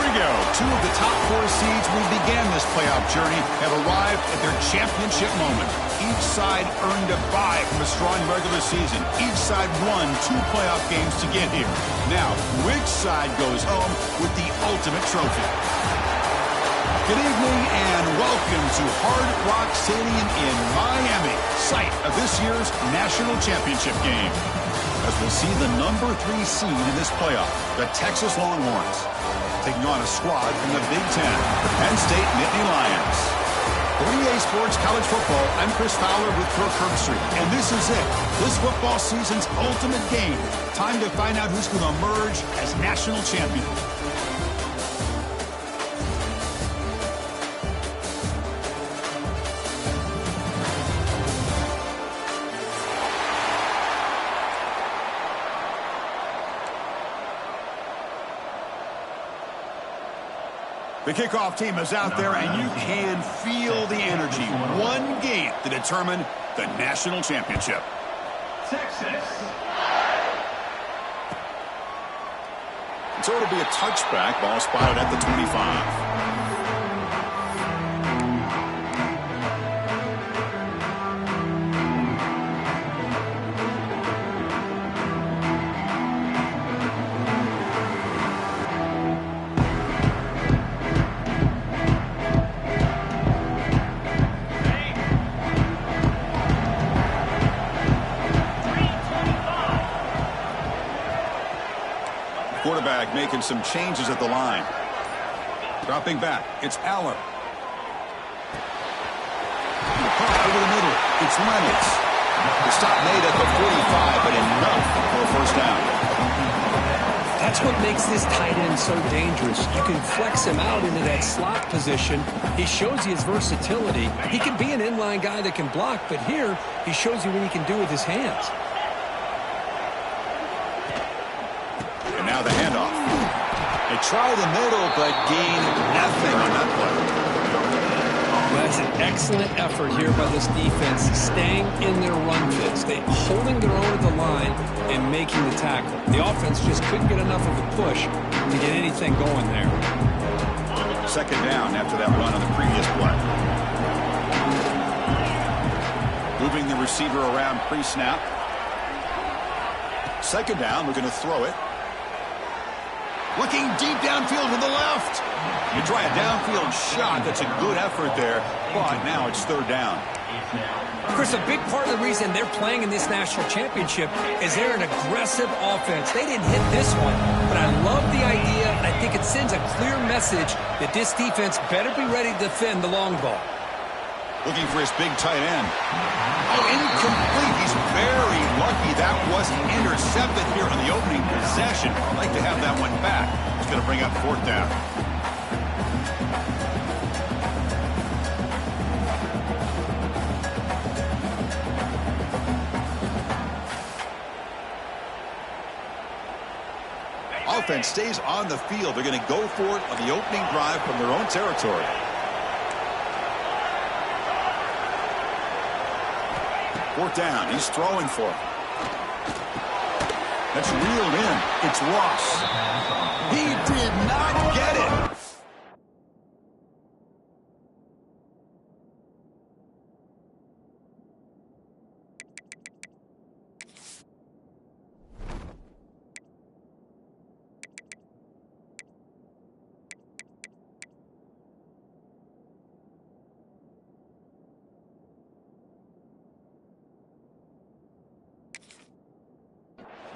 we go. Two of the top four seeds we began this playoff journey have arrived at their championship moment. Each side earned a bye from a strong regular season. Each side won 2 playoff games to get here. Now, which side goes home with the ultimate trophy? Good evening and welcome to Hard Rock Stadium in Miami, site of this year's national championship game. As we'll see the number 3 seed in this playoff, the Texas Longhorns, taking on a squad from the Big Ten, the Penn State Nittany Lions. For EA Sports College Football, I'm Chris Fowler with Kirk Herbstreit, and this is it. This football season's ultimate game. Time to find out who's going to emerge as national champion. The kickoff team is out there, and you can feel the energy. One game to determine the national championship. Texas. So it'll be a touchback. Ball spotted at the 25. Quarterback making some changes at the line. Dropping back, it's Aller. Over the middle, it's Reynolds. The stop made at the 45, but enough for a first down. That's what makes this tight end so dangerous. You can flex him out into that slot position. He shows you his versatility. He can be an inline guy that can block, but here he shows you what he can do with his hands. Now the handoff. They try the middle, but gain nothing on that play. That's an excellent effort here by this defense, staying in their run fits. They holding their own at the line and making the tackle. The offense just couldn't get enough of a push to get anything going there. Second down after that run on the previous play. Moving the receiver around pre-snap. Second down, we're going to throw it. Looking deep downfield to the left. You try a downfield shot. That's a good effort there, but now it's third down. Chris, a big part of the reason they're playing in this national championship is they're an aggressive offense. They didn't hit this one, but I love the idea, and I think it sends a clear message that this defense better be ready to defend the long ball. Looking for his big tight end. Oh, incomplete. He's very lucky that wasn't intercepted here on the opening possession. I'd like to have that one back. It's going to bring up fourth down. Offense stays on the field. They're going to go for it on the opening drive from their own territory. Fourth down. He's throwing for it. That's reeled in. It's Ross. He did not get it.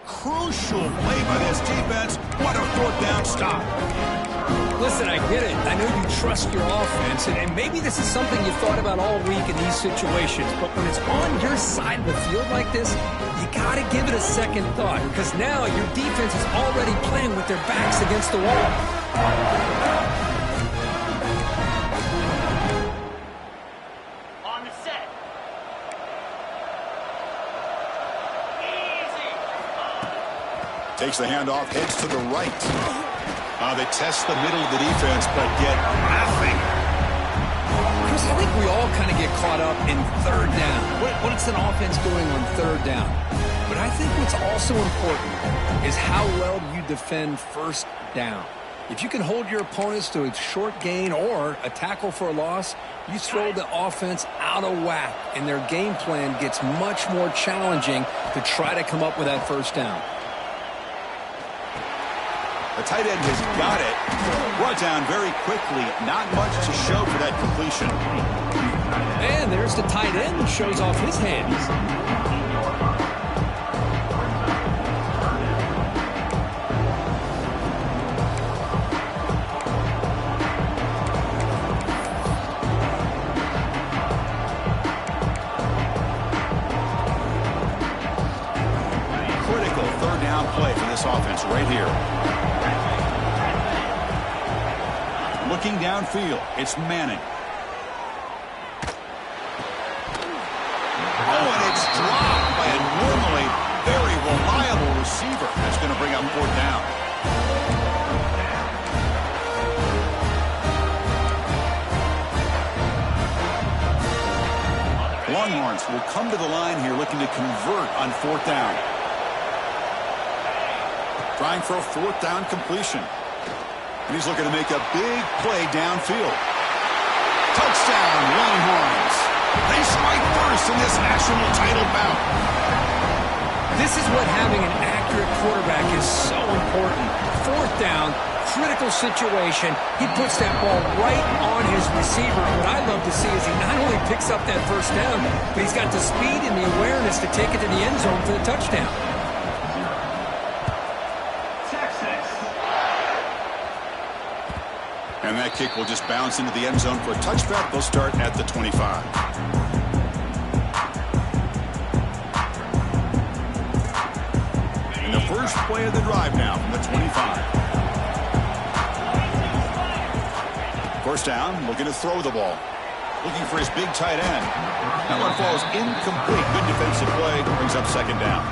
Crucial play by this defense. What a fourth down stop. Listen, I get it. I know you trust your offense, and maybe this is something you thought about all week in these situations, but when it's on your side of the field like this, you got to give it a second thought, because now your defense is already playing with their backs against the wall. Takes the handoff, heads to the right. They test the middle of the defense, but get nothing. Chris, I think we all kind of get caught up in third down. What's an offense doing on third down? But I think what's also important is how well you defend first down. If you can hold your opponents to a short gain or a tackle for a loss, you throw the offense out of whack, and their game plan gets much more challenging to try to come up with that first down. The tight end has got it. Brought down very quickly. Not much to show for that completion. And there's the tight end who shows off his hands. Play for this offense right here. Looking downfield, it's Manning. Oh, and it's dropped by a normally very reliable receiver. That's going to bring up fourth down. Longhorns will come to the line here looking to convert on fourth down. Trying for a fourth down completion. And he's looking to make a big play downfield. Touchdown, Longhorns. They strike first in this national title bout. This is what having an accurate quarterback is so important. Fourth down, critical situation. He puts that ball right on his receiver. What I love to see is he not only picks up that first down, but he's got the speed and the awareness to take it to the end zone for the touchdown. And that kick will just bounce into the end zone for a touchback. They'll start at the 25. And the first play of the drive now from the 25. First down, looking to throw the ball. Looking for his big tight end. That one falls incomplete. Good defensive play. Brings up second down.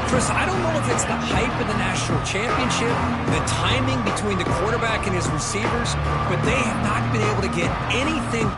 Chris, I don't know if it's the hype of the national championship, the timing between the quarterback and his receivers, but they have not been able to get anything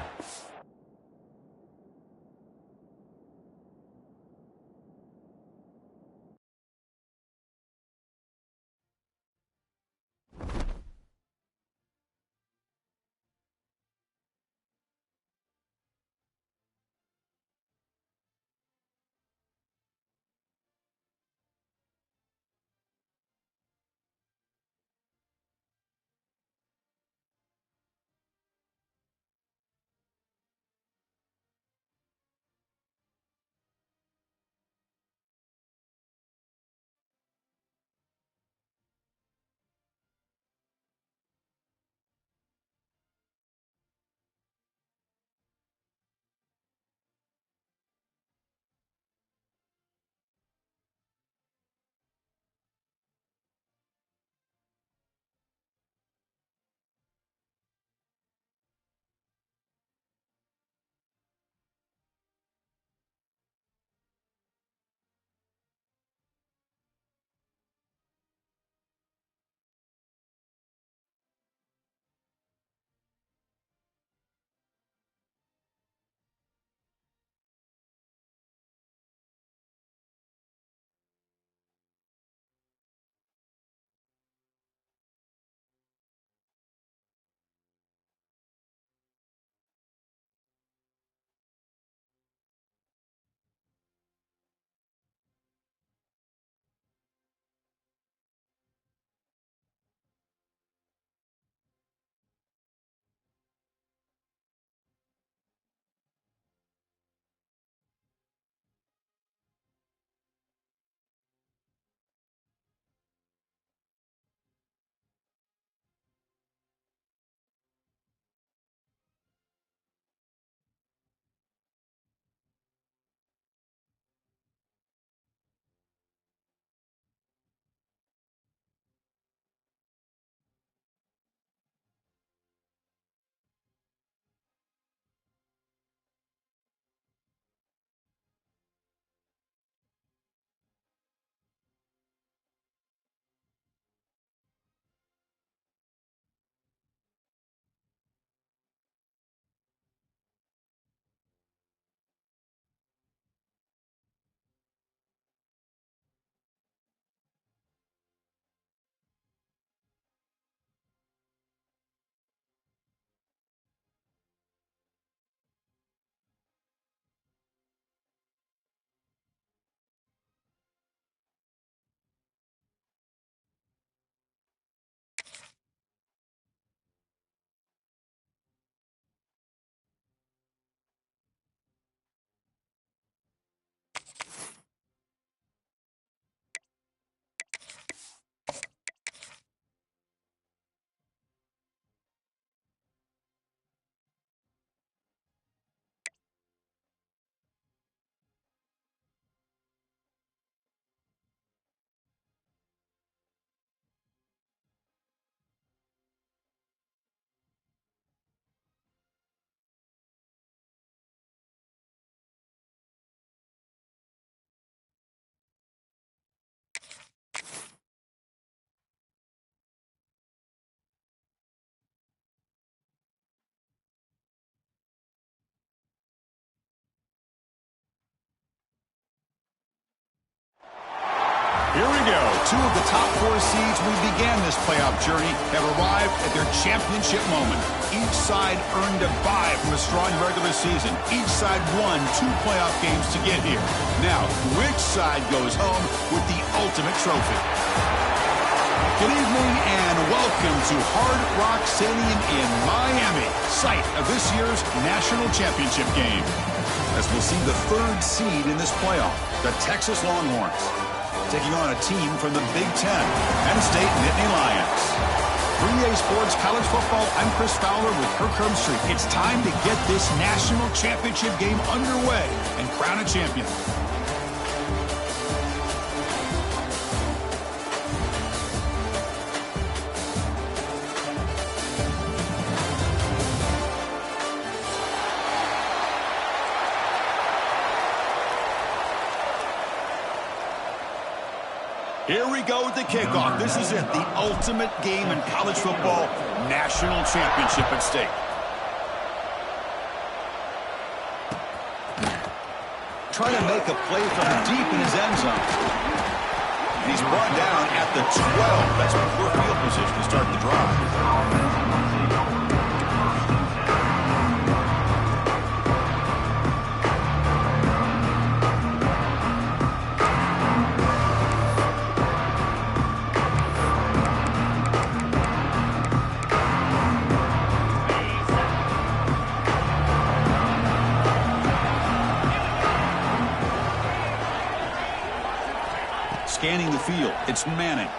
Two of the top 4 seeds we began this playoff journey have arrived at their championship moment. Each side earned a bye from a strong regular season. Each side won 2 playoff games to get here. Now, which side goes home with the ultimate trophy? Good evening and welcome to Hard Rock Stadium in Miami, site of this year's national championship game. As we'll see the 3rd seed in this playoff, the Texas Longhorns, taking on a team from the Big Ten, Penn State Nittany Lions. 3A Sports College Football, I'm Chris Fowler with Kirk Herbstreit. It's time to get this national championship game underway and crown a champion. Here we go with the kickoff. This is it, the ultimate game in college football, national championship at stake. Trying to make a play from deep in his end zone. And he's brought down at the 12. That's poor field position to start the drive. Scanning the field, it's Manning.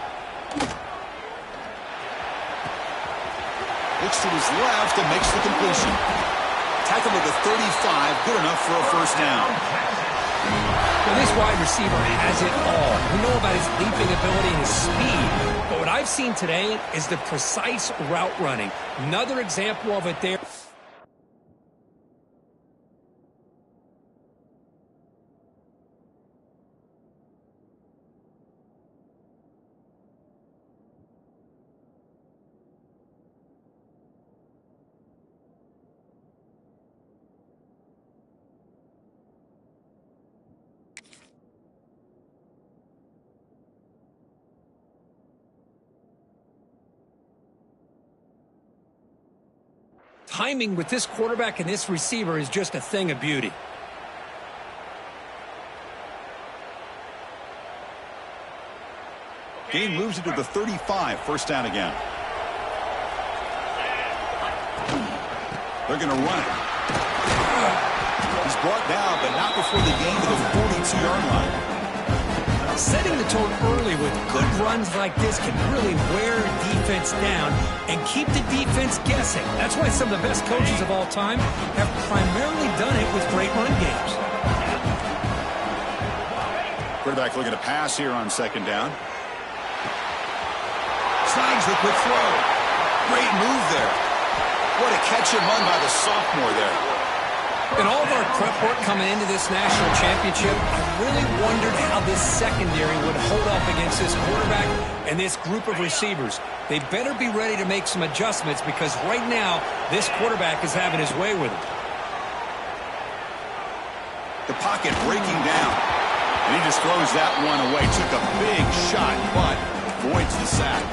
Looks to his left and makes the completion. Tackle to the 35, good enough for a first down. Well, this wide receiver has it all. We know about his leaping ability and his speed, but what I've seen today is the precise route running. Another example of it there. Timing with this quarterback and this receiver is just a thing of beauty. Gain moves it to the 35, first down again. They're going to run it. He's brought down, but not before the gain to the 42-yard line. Setting the tone early with good runs like this can really wear a defense down and keep the defense guessing. That's why some of the best coaches of all time have primarily done it with great run games. Quarterback looking to pass here on second down. Snags the quick throw. Great move there. What a catch and run by the sophomore there. In all of our prep work coming into this national championship, I really wondered how this secondary would hold up against this quarterback and this group of receivers. They better be ready to make some adjustments because right now, this quarterback is having his way with him. The pocket breaking down. And he just throws that one away. Took a big shot, but avoids the sack.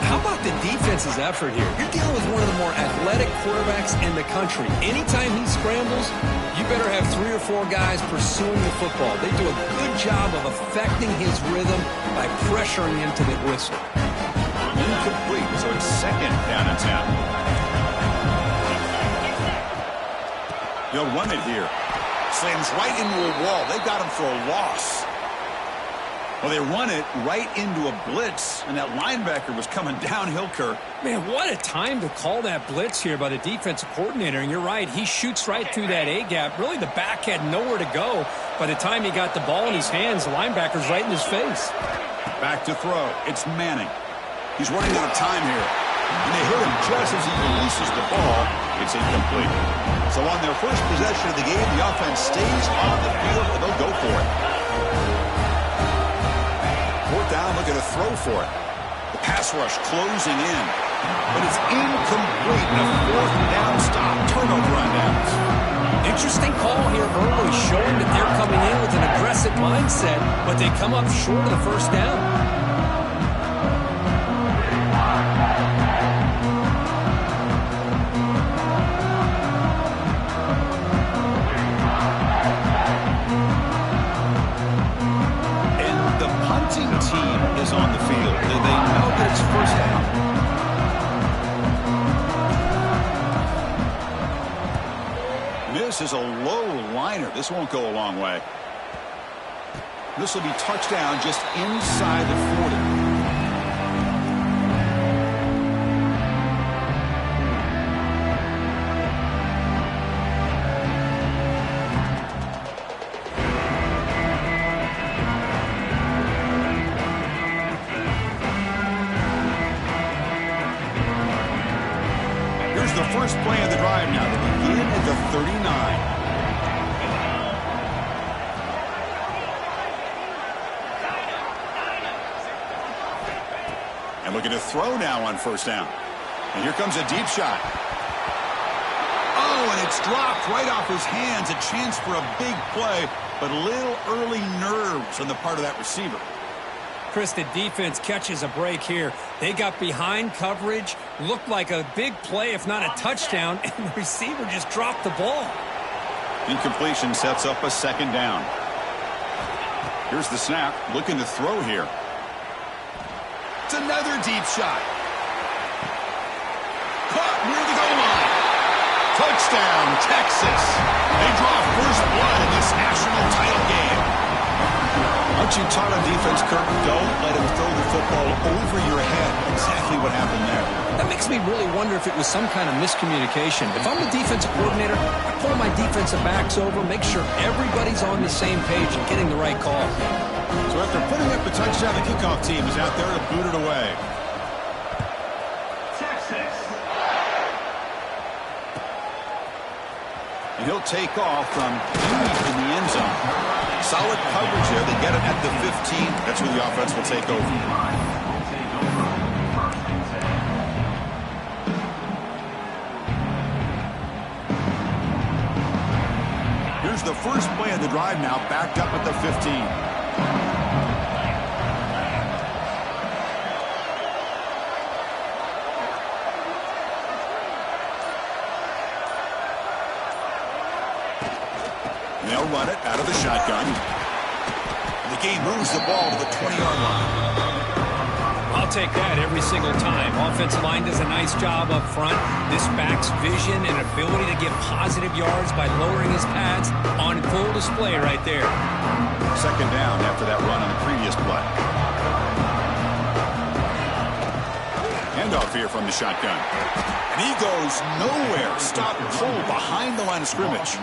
How about the defense's effort here? You're dealing with one of the more athletic quarterbacks in the country. Anytime he scrambles, you better have 3 or 4 guys pursuing the football. They do a good job of affecting his rhythm by pressuring him to the whistle. Incomplete, so it's second down and 10. They'll run it here. Slams right into a wall. They've got him for a loss. Well, they run it right into a blitz, and that linebacker was coming downhill, Kirk. Man, what a time to call that blitz here by the defensive coordinator. And you're right, he shoots right through that A-gap. Really, the back had nowhere to go. By the time he got the ball in his hands, the linebacker's right in his face. Back to throw. It's Manning. He's running out of time here. And they hit him just as he releases the ball. It's incomplete. So on their first possession of the game, the offense stays on the field, and they'll go for it. Fourth down, looking to throw for it. The pass rush closing in. But it's incomplete. A fourth down stop. Turnover on downs. Interesting call here early, showing that they're coming in with an aggressive mindset, but they come up short of the first down. This is a low liner. This won't go a long way. This will be touchdown just inside the 40. The first play of the drive now to begin at the 39. And looking to throw now on first down. And here comes a deep shot. Oh, and it's dropped right off his hands. A chance for a big play, but a little early nerves on the part of that receiver. Chris, the defense catches a break here. They got behind coverage, looked like a big play, if not a touchdown, and the receiver just dropped the ball. Incompletion sets up a second down. Here's the snap, looking to throw here. It's another deep shot. Caught near the goal line. Touchdown, Texas. They draw first blood in this national title game. Aren't you taught on defense, Kirk? Don't let him throw the football over your head. Exactly what happened there. That makes me really wonder if it was some kind of miscommunication. If I'm the defensive coordinator, I pull my defensive backs over, make sure everybody's on the same page and getting the right call. So after putting up the touchdown, the kickoff team is out there to boot it away. Texas. And he'll take off from deep in the end zone. Solid coverage there. They get it at the 15. That's where the offense will take over. Here's the first play of the drive now, backed up at the 15. They'll run it out of the shotgun. The game moves the ball to the 20-yard line. I'll take that every single time. Offensive line does a nice job up front. This back's vision and ability to get positive yards by lowering his pads on full display right there. Second down after that run on the previous play. Handoff here from the shotgun. And he goes nowhere. Stop cold behind the line of scrimmage.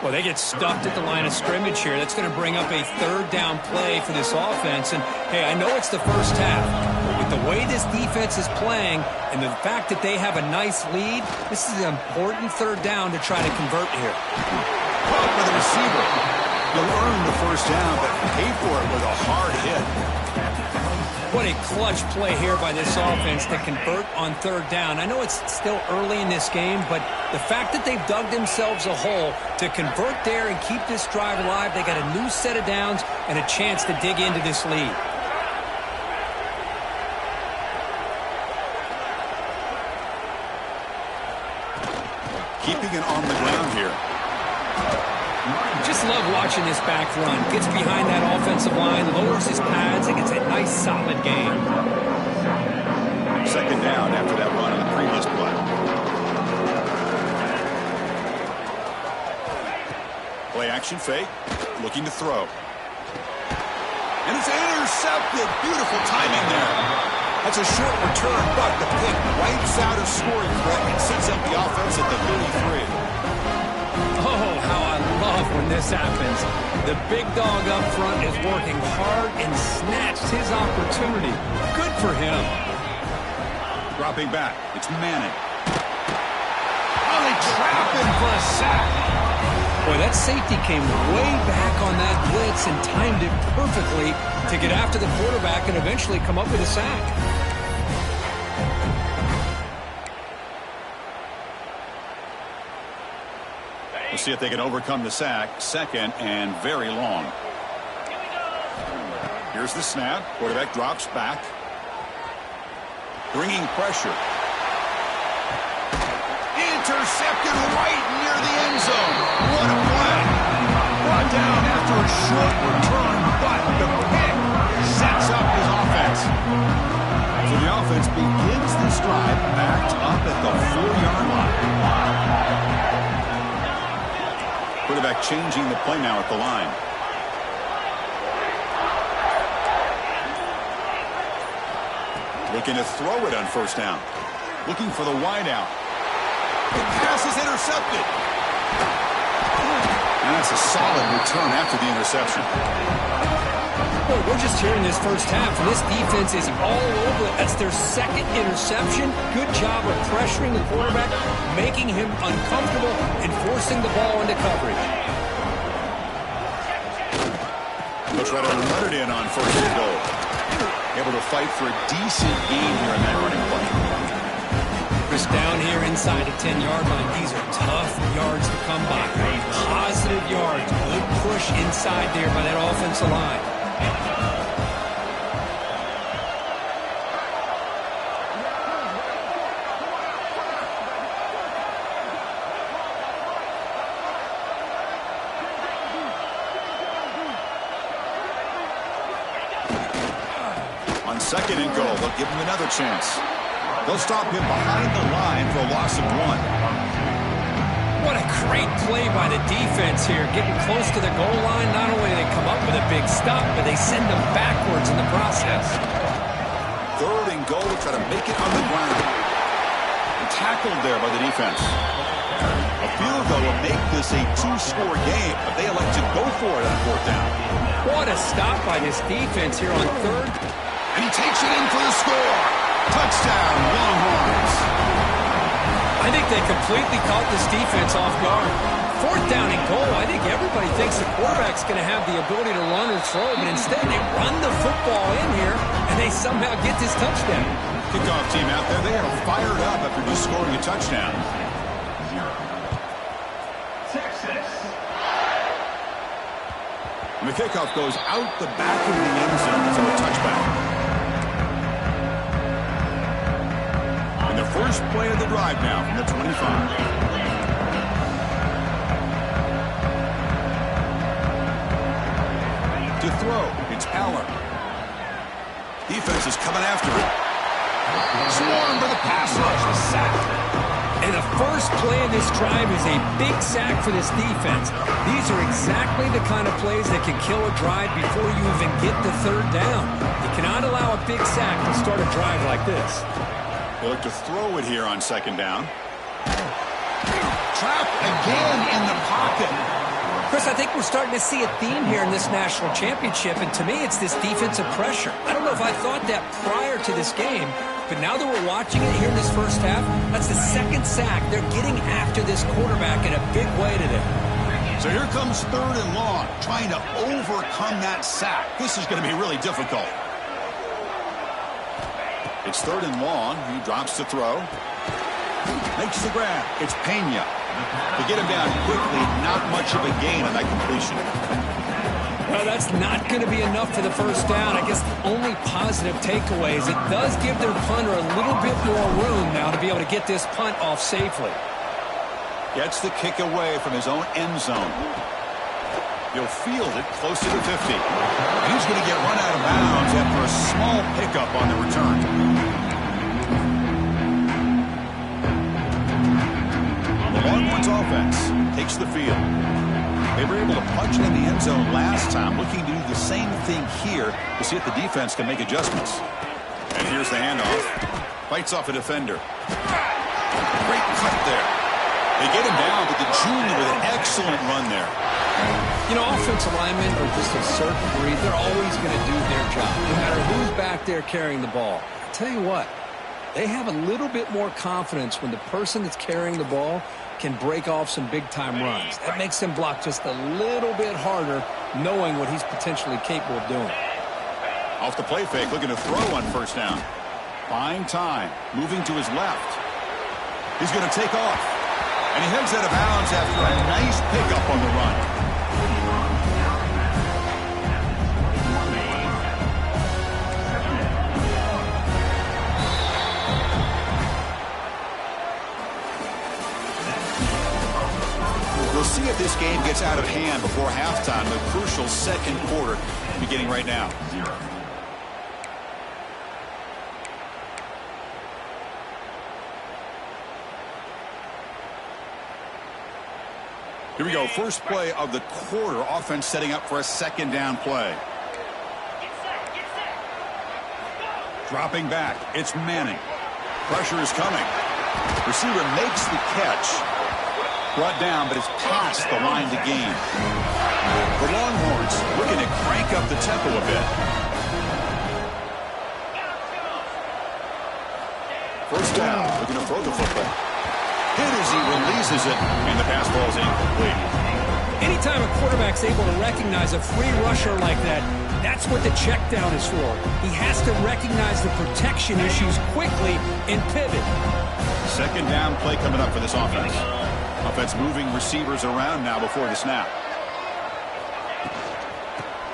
Well, they get stuffed at the line of scrimmage here. That's going to bring up a third down play for this offense. And, hey, I know it's the first half, but with the way this defense is playing and the fact that they have a nice lead, this is an important third down to try to convert here. Caught by the receiver. You'll earn the first down, but pay for it with a hard hit. What a clutch play here by this offense to convert on third down. I know it's still early in this game, but the fact that they've dug themselves a hole to convert there and keep this drive alive, they got a new set of downs and a chance to dig into this lead. Keeping it on the ground here. Just love watching this back run. Gets behind that offensive line, lowers his pads, and gets a nice solid gain. Second down after that run on the previous play. Play action fake, looking to throw. And it's intercepted. Beautiful timing there. That's a short return, but the pick wipes out a scoring threat and sets up the offense at the 33. Oh, how I love when this happens. The big dog up front is working hard and snatched his opportunity. Good for him. Dropping back, it's Manning. Oh, they trap him for a sack. Boy, that safety came way back on that blitz and timed it perfectly to get after the quarterback and eventually come up with a sack. We'll see if they can overcome the sack. Second and very long. Here's the snap. Quarterback drops back. Bringing pressure. Intercepted right near the end zone. What a play. Brought down after a short return, but the pick sets up his offense. So the offense begins this drive backed up at the 4-yard line. quarterback changing the play now at the line. Looking to throw it on first down. Looking for the wideout. The pass is intercepted. And that's a solid return after the interception. Boy, we're just here in this first half, and this defense is all over it. That's their second interception. Good job of pressuring the quarterback, making him uncomfortable, and forcing the ball into coverage. They'll try to run it in on first and goal. Able to fight for a decent gain here in that running play. Chris, down here inside the 10-yard line, these are tough yards to come by. Positive yards. Good push inside there by that offensive line. On second and goal, they'll give him another chance. They'll stop him behind the line for a loss of 1. What a great play by the defense here. Getting close to the goal line, not only do they come up with a big stop, but they send them backwards in the process. Third and goal, try to make it on the ground. And tackled there by the defense. A field goal will make this a 2-score game, but they elect to go for it on fourth down. What a stop by this defense here on third. And he takes it in for the score. Touchdown, Longhorns. I think they completely caught this defense off guard. Fourth down and goal, I think everybody thinks the quarterback's going to have the ability to run or throw, but instead they run the football in here, and they somehow get this touchdown. Kickoff team out there, they are fired up after just scoring a touchdown. And the kickoff goes out the back of the end zone for a touchback. And the first play of the drive now from the 25. To throw, it's Allen. Defense is coming after him. Swarmed by the pass rush, the sack. And the first play of this drive is a big sack for this defense. These are exactly the kind of plays that can kill a drive before you even get the third down. You cannot allow a big sack to start a drive like this. They look to throw it here on second down. Trapped again in the pocket. Chris, I think we're starting to see a theme here in this national championship, and to me it's this defensive pressure. I don't know if I thought that prior to this game, but now that we're watching it here in this first half, that's the second sack. They're getting after this quarterback in a big way today. So here comes third and long, trying to overcome that sack. This is going to be really difficult. It's third and long. He drops to throw. Makes the grab. It's Pena. To get him down quickly, not much of a gain on that completion. Well, that's not going to be enough for the first down. I guess the only positive takeaway is it does give their punter a little bit more room now to be able to get this punt off safely. Gets the kick away from his own end zone. He'll field it close to the 50. And he's going to get run out of bounds after a small pickup on the return. The Longhorns offense takes the field. They were able to punch it in the end zone last time, looking to do the same thing here to see if the defense can make adjustments. And here's the handoff. Fights off a defender. Great cut there. They get him down, but the junior with an excellent run there. You know, offensive linemen are just a certain breed. They're always going to do their job, no matter who's back there carrying the ball. I'll tell you what, they have a little bit more confidence when the person that's carrying the ball can break off some big-time runs. That makes him block just a little bit harder, knowing what he's potentially capable of doing. Off the play fake, looking to throw on first down. Buying time, moving to his left. He's going to take off. And he heads out of bounds after a nice pickup on the run. We'll see if this game gets out of hand before halftime. The crucial second quarter beginning right now. Here we go. First play of the quarter. Offense setting up for a second down play. Dropping back. It's Manning. Pressure is coming. Receiver makes the catch. Brought down, but it's past the line to gain. The Longhorns looking to crank up the tempo a bit. First down, looking to throw the football. Hit as he releases it, and the pass ball is incomplete. Anytime a quarterback's able to recognize a free rusher like that, that's what the check down is for. He has to recognize the protection issues quickly and pivot. Second down play coming up for this offense. Offense moving receivers around now before the snap.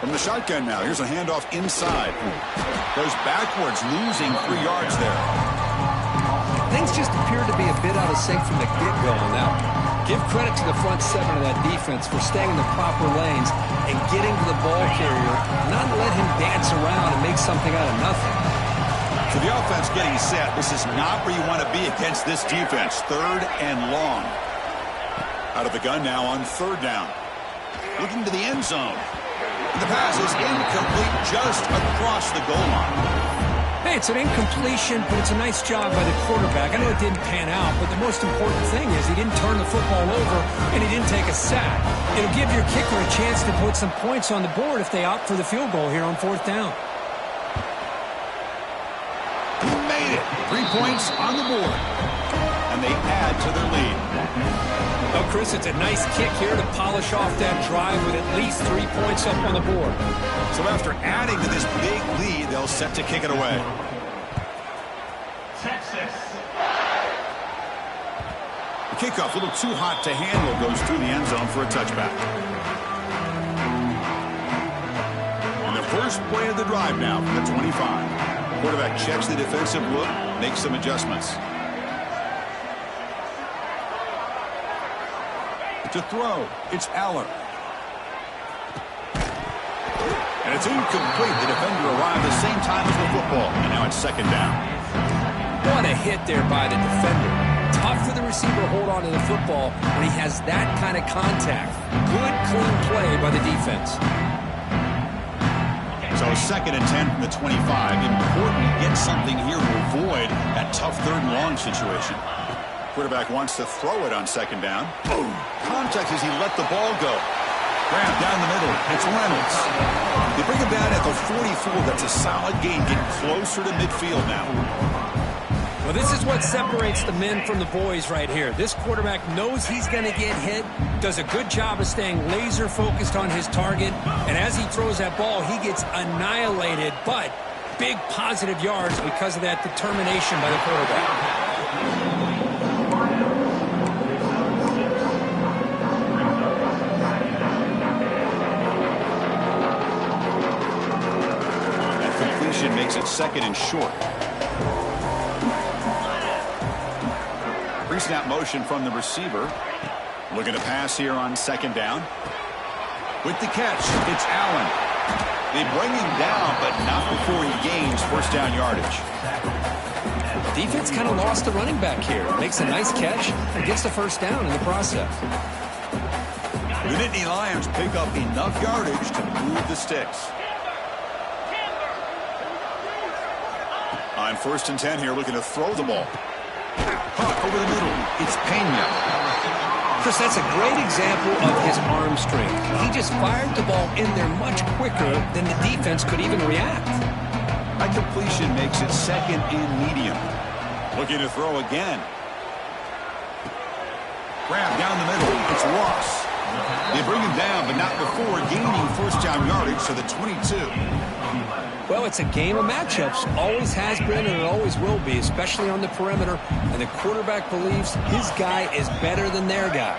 From the shotgun now, here's a handoff inside. Goes backwards, losing 3 yards there. Things just appeared to be a bit out of sync from the get-go on that one. Give credit to the front seven of that defense for staying in the proper lanes and getting to the ball carrier, not let him dance around and make something out of nothing. For the offense getting set, this is not where you want to be against this defense. Third and long. Out of the gun now on third down. Looking to the end zone. The pass is incomplete just across the goal line. Hey, it's an incompletion, but it's a nice job by the quarterback. I know it didn't pan out, but the most important thing is he didn't turn the football over and he didn't take a sack. It'll give your kicker a chance to put some points on the board if they opt for the field goal here on fourth down. He made it. 3 points on the board. And they add to their lead. Well, Chris, it's a nice kick here to polish off that drive with at least 3 points up on the board. So after adding to this big lead, they'll set to kick it away. Texas. The kickoff, a little too hot to handle, goes through the end zone for a touchback. And the first play of the drive now from the 25. Quarterback checks the defensive look, makes some adjustments. To throw, it's Aller. And it's incomplete. The defender arrived the same time as the football. And now it's second down. What a hit there by the defender. Tough for the receiver to hold on to the football when he has that kind of contact. Good, clean play by the defense. So second and 10 from the 25. Important to get something here to avoid that tough third and long situation. Quarterback wants to throw it on second down. Boom. Contact as he let the ball go. Grab down the middle. It's Reynolds. They bring him down at the 44. That's a solid gain, getting closer to midfield now. Well, this is what separates the men from the boys right here. This quarterback knows he's going to get hit, does a good job of staying laser focused on his target, and as he throws that ball, he gets annihilated, but big positive yards because of that determination by the quarterback. Makes it second and short. Pre-snap motion from the receiver. Looking to pass here on second down. With the catch, it's Allen. They bring him down, but not before he gains first down yardage. Defense kind of lost the running back here. Makes a nice catch and gets the first down in the process. The Nittany Lions pick up enough yardage to move the sticks. On first and 10 here, looking to throw the ball. Caught over the middle. It's Pena. Chris, that's a great example of his arm strength. He just fired the ball in there much quicker than the defense could even react. That completion makes it second and medium. Looking to throw again. Grab down the middle. It's Ross. They bring him down, but not before gaining first down yardage to the 22. Well, it's a game of matchups. Always has been and it always will be, especially on the perimeter. And the quarterback believes his guy is better than their guy.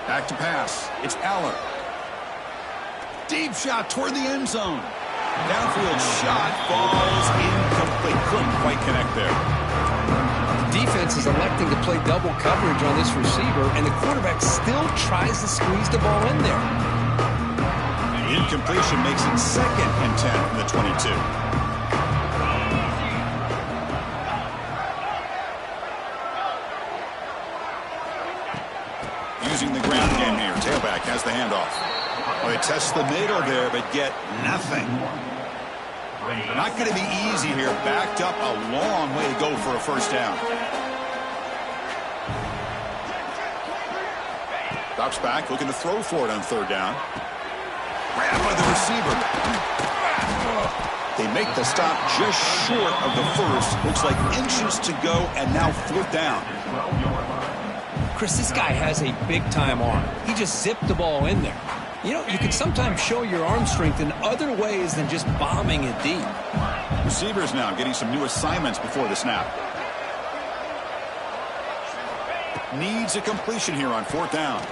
Back to pass. It's Aller. Deep shot toward the end zone. Downfield shot falls incomplete. Couldn't quite connect there. Defense is electing to play double coverage on this receiver, and the quarterback still tries to squeeze the ball in there. Incompletion makes it second and 10 from the 22. using the ground game here. Tailback has the handoff. Well, they test the middle there, but get nothing. Not going to be easy here. Backed up a long way to go for a first down. Drops back, looking to throw for it on third down. Grabbed by the receiver. They make the stop just short of the first. Looks like inches to go, and now fourth down. Chris, this guy has a big-time arm. He just zipped the ball in there. You know, you can sometimes show your arm strength in other ways than just bombing it deep. Receivers now getting some new assignments before the snap. Needs a completion here on fourth down.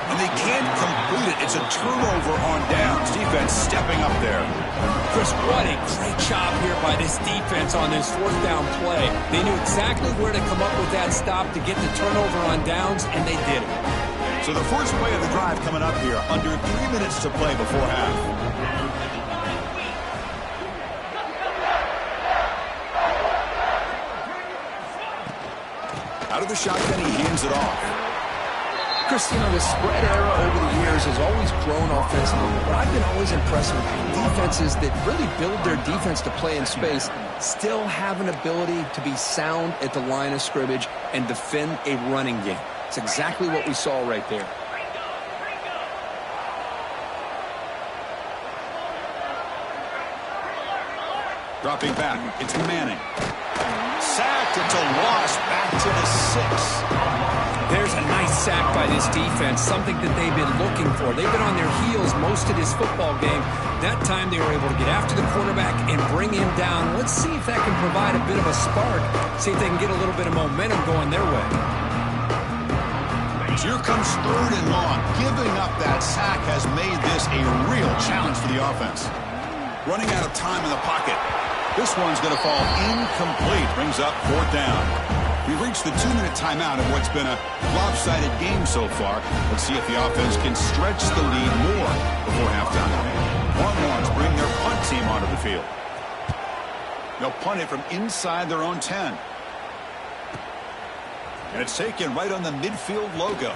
And they can't complete it. It's a turnover on downs. Defense stepping up there. Chris, what a great job here by this defense on this fourth down play. They knew exactly where to come up with that stop to get the turnover on downs, and they did it. So the first play of the drive coming up here. Under 3 minutes to play before half. Out of the shotgun, he hands it off. Chris, you know, the spread era over the years has always grown offensively, but I've been always impressed with defenses that really build their defense to play in space, still have an ability to be sound at the line of scrimmage and defend a running game. It's exactly what we saw right there. Dropping back, it's Manning. Sacked, it's a loss, back to the 6. There's a nice sack by this defense, something that they've been looking for. They've been on their heels most of this football game. That time they were able to get after the quarterback and bring him down. Let's see if that can provide a bit of a spark, see if they can get a little bit of momentum going their way. Here comes third and long. Giving up that sack has made this a real challenge for the offense. Running out of time in the pocket. This one's going to fall incomplete. Brings up fourth down. We've reached the 2-minute timeout of what's been a lopsided game so far. Let's see if the offense can stretch the lead more before halftime. Longhorns bring their punt team onto the field. They'll punt it from inside their own 10. And it's taken right on the midfield logo.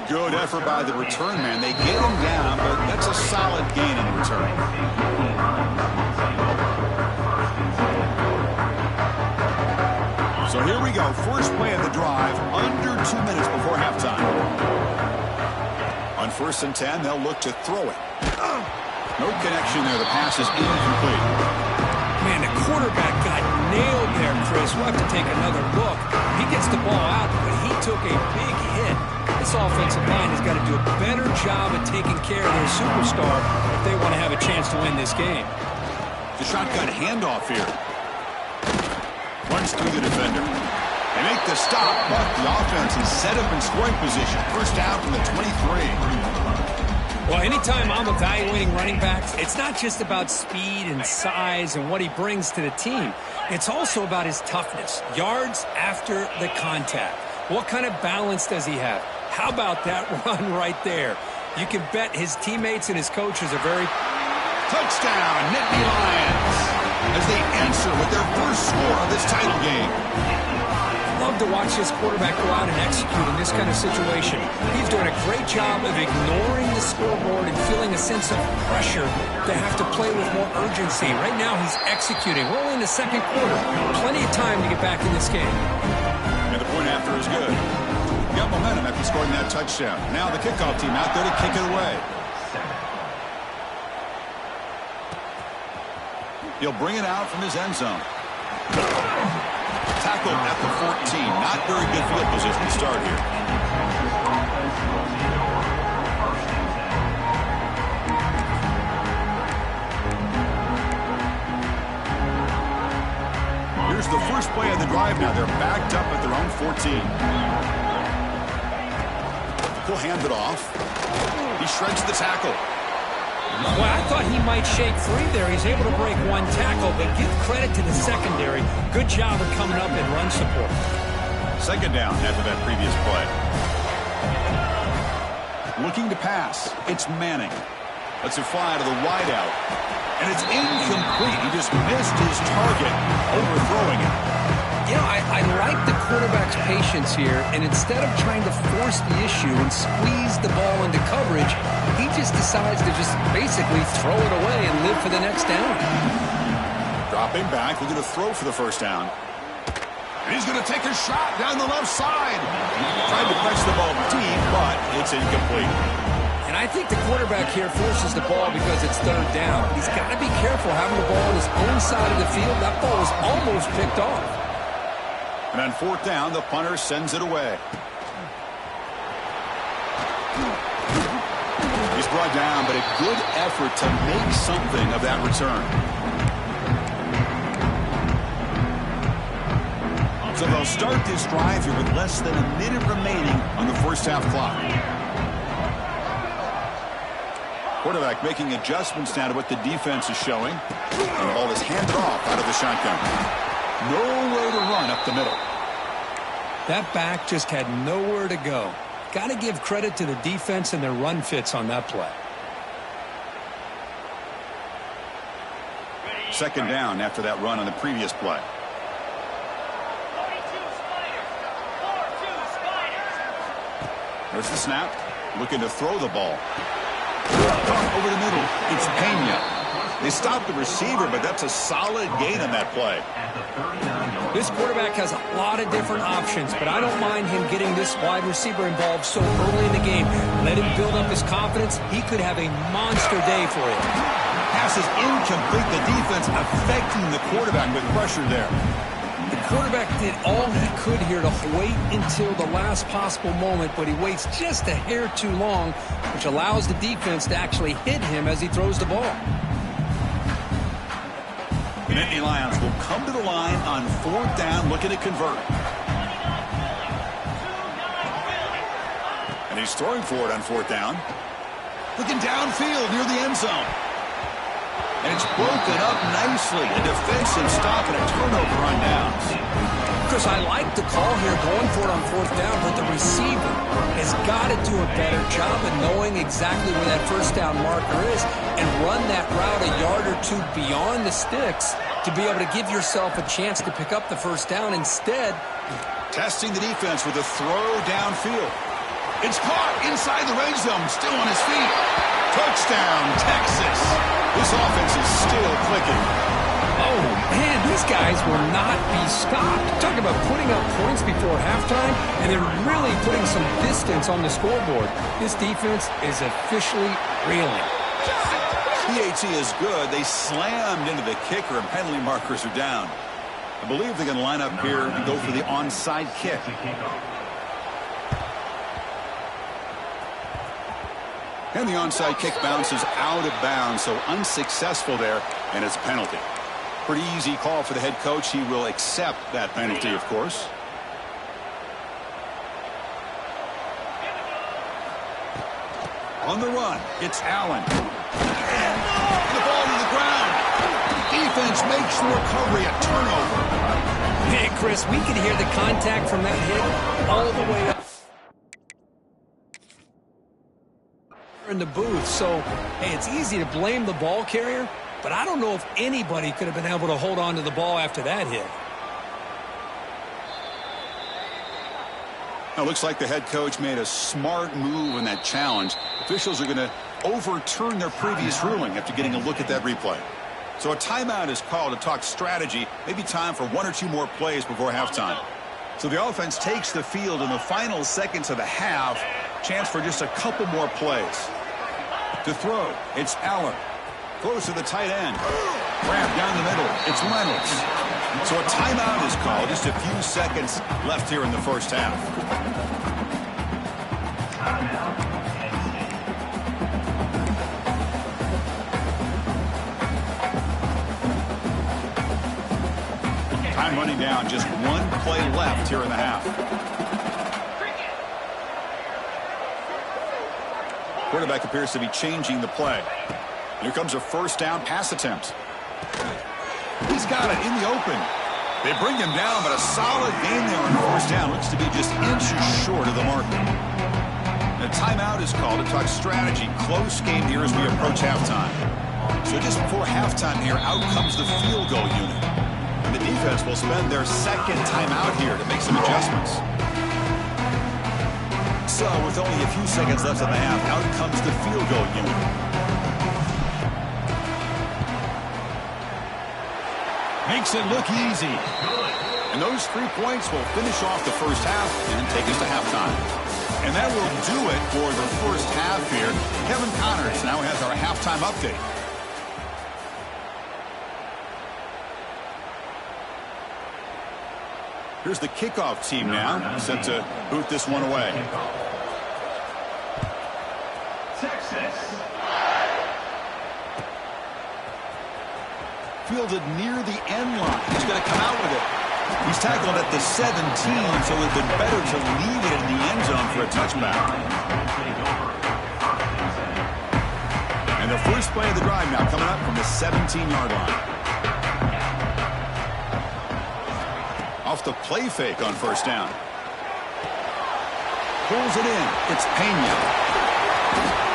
Good effort by the return man. They get him down, but that's a solid gain in the return. So here we go. First play of the drive, under 2 minutes before halftime. On 1st and 10, they'll look to throw it. No connection there. The pass is incomplete. Man, the quarterback got nailed there, Chris. We'll have to take another look. He gets the ball out, but he took a big hit. This offensive line has got to do a better job of taking care of their superstar if they want to have a chance to win this game. The shotgun handoff here. Runs through the defender. They make the stop, but the offense is set up in scoring position. First down from the 23. Well, anytime I'm evaluating running backs, it's not just about speed and size and what he brings to the team. It's also about his toughness. Yards after the contact. What kind of balance does he have? How about that run right there? You can bet his teammates and his coaches are very... Touchdown, Natty Lions, as they answer with their first score of this title game. Love to watch this quarterback go out and execute in this kind of situation. He's doing a great job of ignoring the scoreboard and feeling a sense of pressure to have to play with more urgency. Right now, he's executing. We're only in the second quarter. Plenty of time to get back in this game. And the point after is good. Got momentum after scoring that touchdown. Now the kickoff team out there to kick it away. He'll bring it out from his end zone. Tackled at the 14. Not very good field position to start here. Here's the first play of the drive now. They're backed up at their own 14. He'll hand it off. He shreds the tackle. Well, I thought he might shake free there. He's able to break one tackle, but give credit to the secondary. Good job of coming up and run support. Second down after that previous play. Looking to pass. It's Manning. Lets it fly to the wideout. And it's incomplete. He just missed his target, overthrowing it. You know, I like the quarterback's patience here, and instead of trying to force the issue and squeeze the ball into coverage, he just decides to just basically throw it away and live for the next down. Dropping back, looking to throw for the first down. And he's going to take a shot down the left side. Tried to press the ball deep, but it's incomplete. And I think the quarterback here forces the ball because it's third down. But he's got to be careful having the ball on his own side of the field. That ball was almost picked off. And on fourth down, the punter sends it away. He's brought down, but a good effort to make something of that return. So they'll start this drive here with less than a minute remaining on the first half clock. Quarterback making adjustments now to what the defense is showing. And the ball is handed off out of the shotgun. Nowhere to run up the middle. That back just had nowhere to go. Got to give credit to the defense and their run fits on that play. Second down after that run on the previous play. There's the snap. Looking to throw the ball. Over the middle. It's Pena. They stopped the receiver, but that's a solid gain on that play. This quarterback has a lot of different options, but I don't mind him getting this wide receiver involved so early in the game. Let him build up his confidence. He could have a monster day for him. Pass is incomplete. The defense affecting the quarterback with pressure there. The quarterback did all he could here to wait until the last possible moment, but he waits just a hair too long, which allows the defense to actually hit him as he throws the ball. The Natty Lions will come to the line on fourth down, looking to convert. And he's throwing for it on fourth down. Looking downfield near the end zone. And it's broken up nicely. A defensive stop and a turnover on downs. Chris, I like the call here going for it on fourth down, but the receiver has got to do a better job of knowing exactly where that first down marker is and run that route a yard or two beyond the sticks to be able to give yourself a chance to pick up the first down. Instead, testing the defense with a throw downfield. It's caught inside the red zone, still on his feet. Touchdown, Texas. This offense is still clicking. Oh, man, these guys will not be stopped. Talk about putting up points before halftime, and they're really putting some distance on the scoreboard. This defense is officially reeling. PAT is good. They slammed into the kicker, and penalty markers are down. I believe they're going to line up here and go for the onside kick. And the onside kick bounces out of bounds, so unsuccessful there, and it's a penalty. Pretty easy call for the head coach. He will accept that penalty, of course. On the run, it's Allen. And the ball to the ground. Defense makes the recovery a turnover. Hey, Chris, we could hear the contact from that hit all the way up in the booth. So, hey, it's easy to blame the ball carrier, but I don't know if anybody could have been able to hold on to the ball after that hit. Now, it looks like the head coach made a smart move in that challenge. Officials are going to overturn their previous ruling after getting a look at that replay. So a timeout is called to talk strategy. Maybe time for one or two more plays before halftime. So the offense takes the field in the final seconds of the half. Chance for just a couple more plays. To throw, it's Allen. Close to the tight end. Grab down the middle. It's Reynolds. So a timeout is called. Just a few seconds left here in the first half. Time running down. Just one play left here in the half. Quarterback appears to be changing the play. Here comes a first down pass attempt. He's got it in the open. They bring him down, but a solid gain there on first down. Looks to be just inches short of the marker. A timeout is called to talk strategy. Close game here as we approach halftime. So just before halftime here, out comes the field goal unit. And the defense will spend their second timeout here to make some adjustments. So, with only a few seconds left in the half, out comes the field goal unit. Makes it look easy. And those 3 points will finish off the first half and take us to halftime. And that will do it for the first half here. Kevin Connors now has our halftime update. Here's the kickoff team now, set to boot this one away. Texas. Fielded near the end line. He's going to come out with it. He's tackled at the 17, so it would have been better to leave it in the end zone for a touchback. And the first play of the drive now coming up from the 17-yard line. Off the play fake on first down. Pulls it in. It's Pena.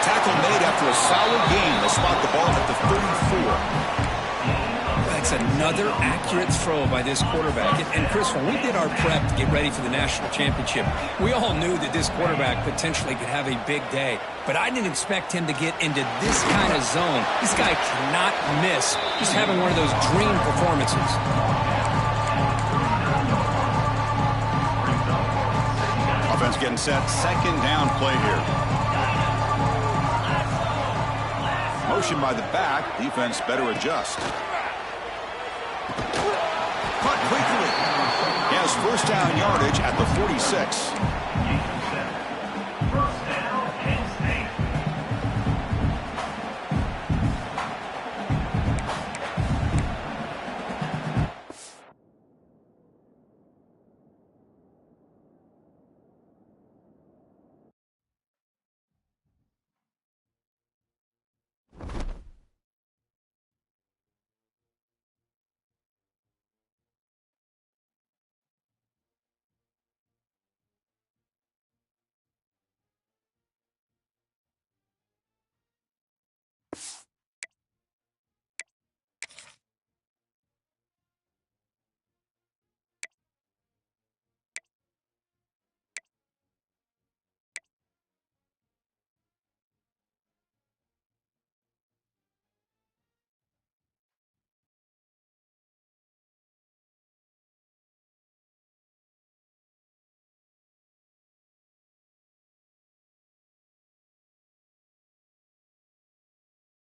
Tackle made after a solid gain. They'll spot the ball at the 34. That's another accurate throw by this quarterback. And Chris, when we did our prep to get ready for the national championship, we all knew that this quarterback potentially could have a big day. But I didn't expect him to get into this kind of zone. This guy cannot miss. Just having one of those dream performances. Offense getting set. Second down play here. Motion by the back. Defense better adjust. Cut quickly. He has first down yardage at the 46.